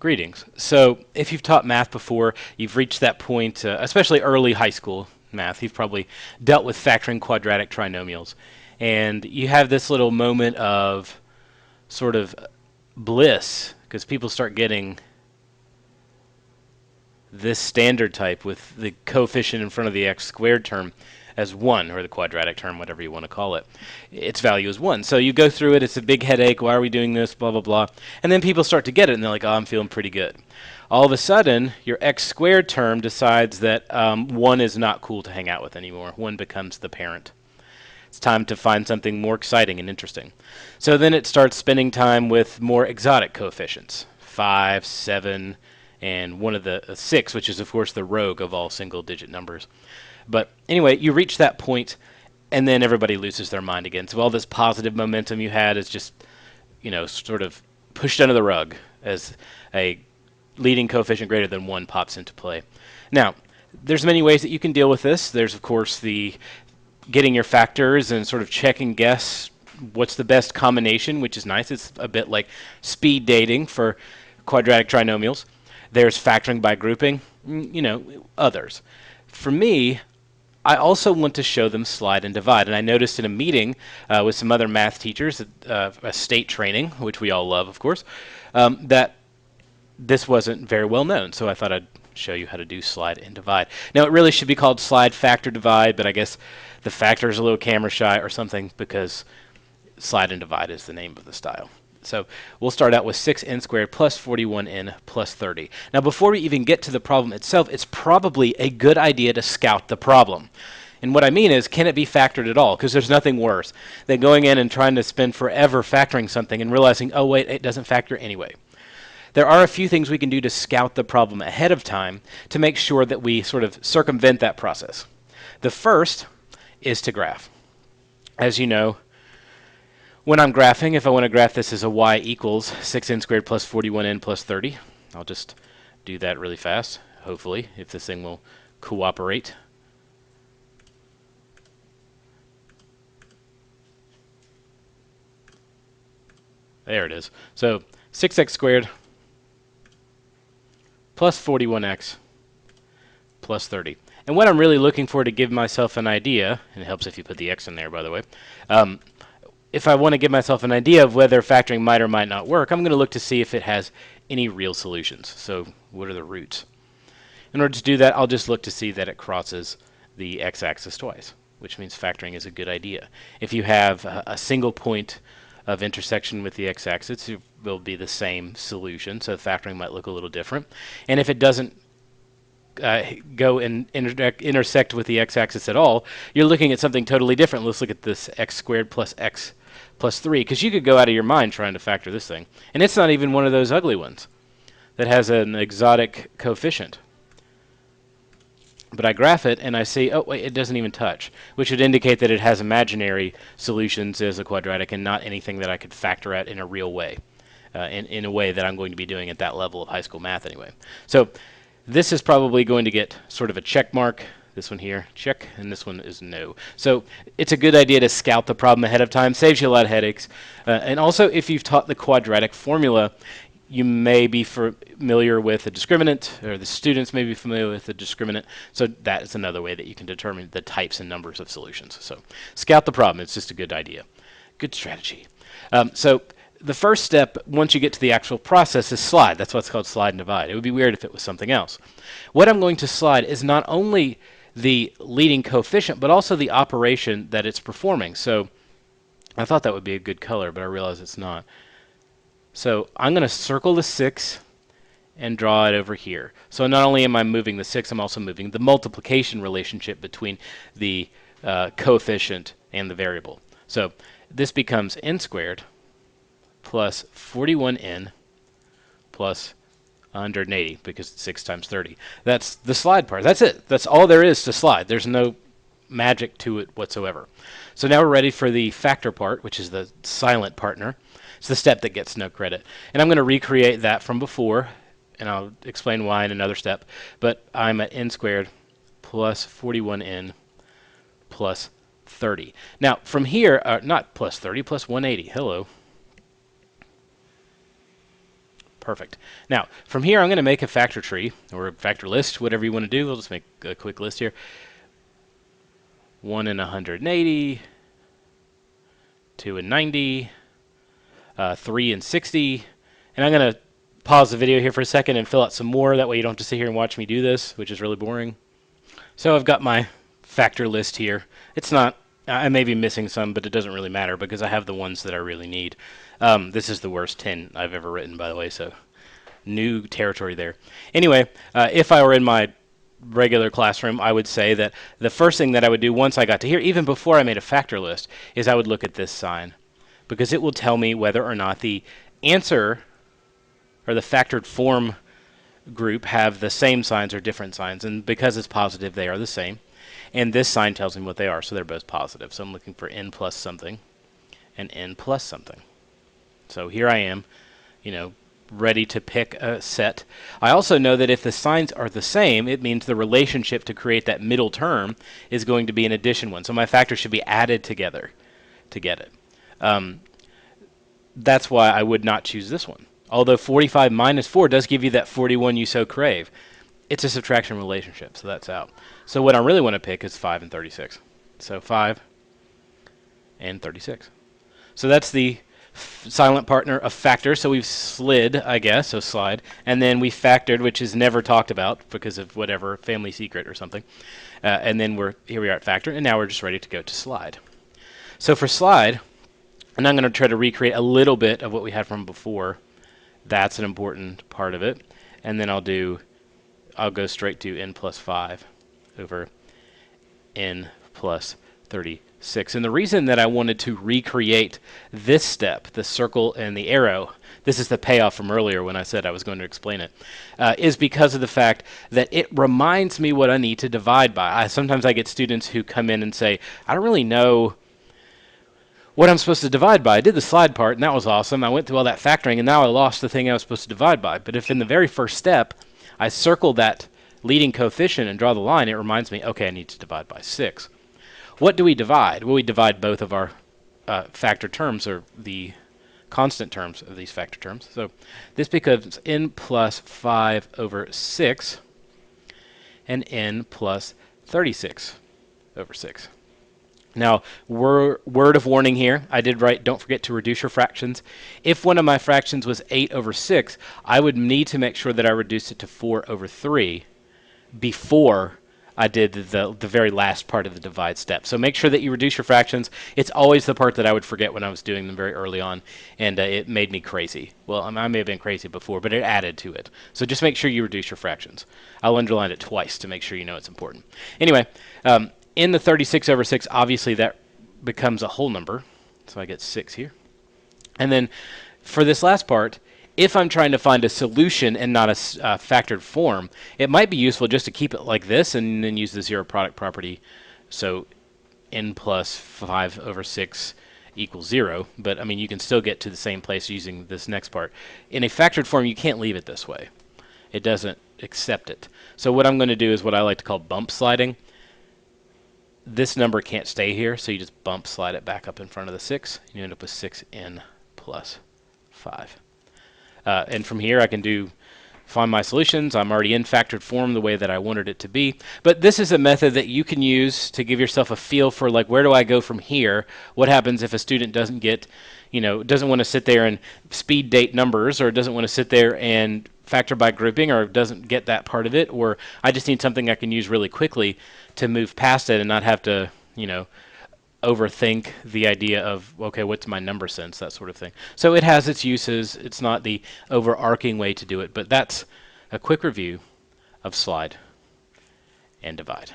Greetings. So if you've taught math before, you've reached that point, especially early high school math, you've probably dealt with factoring quadratic trinomials. And you have this little moment of sort of bliss because people start getting this standard type with the coefficient in front of the x squared term as 1, or the quadratic term, whatever you want to call it. Its value is 1. So you go through it, it's a big headache, why are we doing this, blah, blah, blah. And then people start to get it, and they're like, oh, I'm feeling pretty good. All of a sudden, your x squared term decides that 1 is not cool to hang out with anymore. 1 becomes the parent. It's time to find something more exciting and interesting. So then it starts spending time with more exotic coefficients, 5, 7, and one of the 6, which is, of course, the rogue of all single-digit numbers. But anyway, you reach that point, and then everybody loses their mind again. So all this positive momentum you had is just, sort of pushed under the rug as a leading coefficient greater than 1 pops into play. Now, there's many ways that you can deal with this. There's, of course, the getting your factors and sort of check and guess what's the best combination, which is nice. It's a bit like speed dating for quadratic trinomials. There's factoring by grouping, others. For me, I also want to show them slide and divide. And I noticed in a meeting with some other math teachers at a state training, which we all love, of course, that this wasn't very well known. So I thought I'd show you how to do slide and divide. Now, it really should be called slide factor divide, but I guess the factor is a little camera shy or something because slide and divide is the name of the style. So we'll start out with 6n squared plus 41n plus 30. Now, before we even get to the problem itself, it's probably a good idea to scout the problem. And what I mean is, can it be factored at all? Because there's nothing worse than going in and trying to spend forever factoring something and realizing, oh, wait, it doesn't factor anyway. There are a few things we can do to scout the problem ahead of time to make sure that we sort of circumvent that process. The first is to graph. As you know, when I'm graphing, if I want to graph this as a y equals 6n squared plus 41n plus 30, I'll just do that really fast, hopefully, if this thing will cooperate. There it is. So 6x squared plus 41x plus 30. And what I'm really looking for to give myself an idea, and it helps if you put the x in there, by the way, if I want to give myself an idea of whether factoring might or might not work, I'm going to look to see if it has any real solutions. So what are the roots? In order to do that, I'll just look to see that it crosses the x-axis twice, which means factoring is a good idea. If you have a single point of intersection with the x-axis, it will be the same solution, so factoring might look a little different. And if it doesn't go and intersect with the x-axis at all, you're looking at something totally different. Let's look at this x squared plus x plus 3, because you could go out of your mind trying to factor this thing. And it's not even one of those ugly ones that has an exotic coefficient. But I graph it, and I see, oh, wait, it doesn't even touch, which would indicate that it has imaginary solutions as a quadratic and not anything that I could factor out in a real way, in a way that I'm going to be doing at that level of high school math anyway. So this is probably going to get sort of a check mark. This one here, check, and this one is no. So it's a good idea to scout the problem ahead of time. Saves you a lot of headaches. And also, if you've taught the quadratic formula, you may be familiar with the discriminant, or the students may be familiar with the discriminant. So that is another way that you can determine the types and numbers of solutions. So scout the problem. It's just a good idea. Good strategy. So the first step, once you get to the actual process, is slide. That's what's called slide and divide. It would be weird if it was something else. What I'm going to slide is not only the leading coefficient, but also the operation that it's performing. So I thought that would be a good color, but I realize it's not. So I'm going to circle the 6 and draw it over here. So not only am I moving the 6, I'm also moving the multiplication relationship between the coefficient and the variable. So this becomes n squared plus 41n plus 180, because it's 6 times 30. That's the slide part. That's it. That's all there is to slide. There's no magic to it whatsoever. So now we're ready for the factor part, which is the silent partner. It's the step that gets no credit. And I'm going to recreate that from before, and I'll explain why in another step. But I'm at n squared plus 41n plus 30. Now, from here, not plus 30, plus 180. Hello. Perfect. Now, from here, I'm going to make a factor tree, or a factor list, whatever you want to do. We'll just make a quick list here. 1 in 180, 2 in 90, 3 in 60. And I'm going to pause the video here for a second and fill out some more. That way you don't have to sit here and watch me do this, which is really boring. So I've got my factor list here. It's not, I may be missing some, but it doesn't really matter because I have the ones that I really need. This is the worst 10 I've ever written, by the way, so new territory there. Anyway, if I were in my regular classroom, I would say that the first thing that I would do once I got to here, even before I made a factor list, is I would look at this sign, because it will tell me whether or not the answer or the factored form group have the same signs or different signs, and because it's positive, they are the same. And this sign tells me what they are, so they're both positive. So I'm looking for n plus something and n plus something. So here I am, ready to pick a set. I also know that if the signs are the same, it means the relationship to create that middle term is going to be an addition one. So my factors should be added together to get it. That's why I would not choose this one. Although 45 minus 4 does give you that 41 you so crave. It's a subtraction relationship, so that's out. So what I really want to pick is 5 and 36. So 5 and 36. So that's the silent partner of factor. So we've slid, I guess, so slide. And then we factored, which is never talked about because of whatever, family secret or something. And then here we are at factor, and now we're just ready to go to slide. So for slide, and I'm going to try to recreate a little bit of what we had from before. That's an important part of it. And then I'll go straight to n plus 5 over n plus 36. And the reason that I wanted to recreate this step, the circle and the arrow, this is the payoff from earlier when I said I was going to explain it, is because of the fact that it reminds me what I need to divide by. Sometimes I get students who come in and say, I don't really know what I'm supposed to divide by. I did the slide part, and that was awesome. I went through all that factoring, and now I lost the thing I was supposed to divide by. But if in the very first step I circle that leading coefficient and draw the line, it reminds me, okay, I need to divide by 6. What do we divide? Well, we divide both of our factor terms, or the constant terms of these factor terms. So this becomes n plus 5 over 6 and n plus 36 over 6. Now, word of warning here, I did write, don't forget to reduce your fractions. If one of my fractions was 8 over 6, I would need to make sure that I reduced it to 4 over 3 before I did the very last part of the divide step. So make sure that you reduce your fractions. It's always the part that I would forget when I was doing them very early on, and it made me crazy. Well, I may have been crazy before, but it added to it. So just make sure you reduce your fractions. I'll underline it twice to make sure you know it's important. Anyway, in the 36 over 6, obviously that becomes a whole number. So I get 6 here. And then for this last part, if I'm trying to find a solution and not a factored form, it might be useful just to keep it like this and then use the zero product property. So n plus 5 over 6 equals 0. But, I mean, you can still get to the same place using this next part. In a factored form, you can't leave it this way. It doesn't accept it. So what I'm going to do is what I like to call bump sliding. This number can't stay here, so you just bump slide it back up in front of the 6, and you end up with 6n plus 5. And from here I can find my solutions. I'm already in factored form the way that I wanted it to be. But this is a method that you can use to give yourself a feel for, like, where do I go from here? What happens if a student doesn't get, doesn't want to sit there and speed date numbers, or doesn't want to sit there and factor by grouping, or doesn't get that part of it, or I just need something I can use really quickly to move past it and not have to, overthink the idea of, okay, what's my number sense, that sort of thing. So it has its uses. It's not the overarching way to do it, but that's a quick review of slide and divide.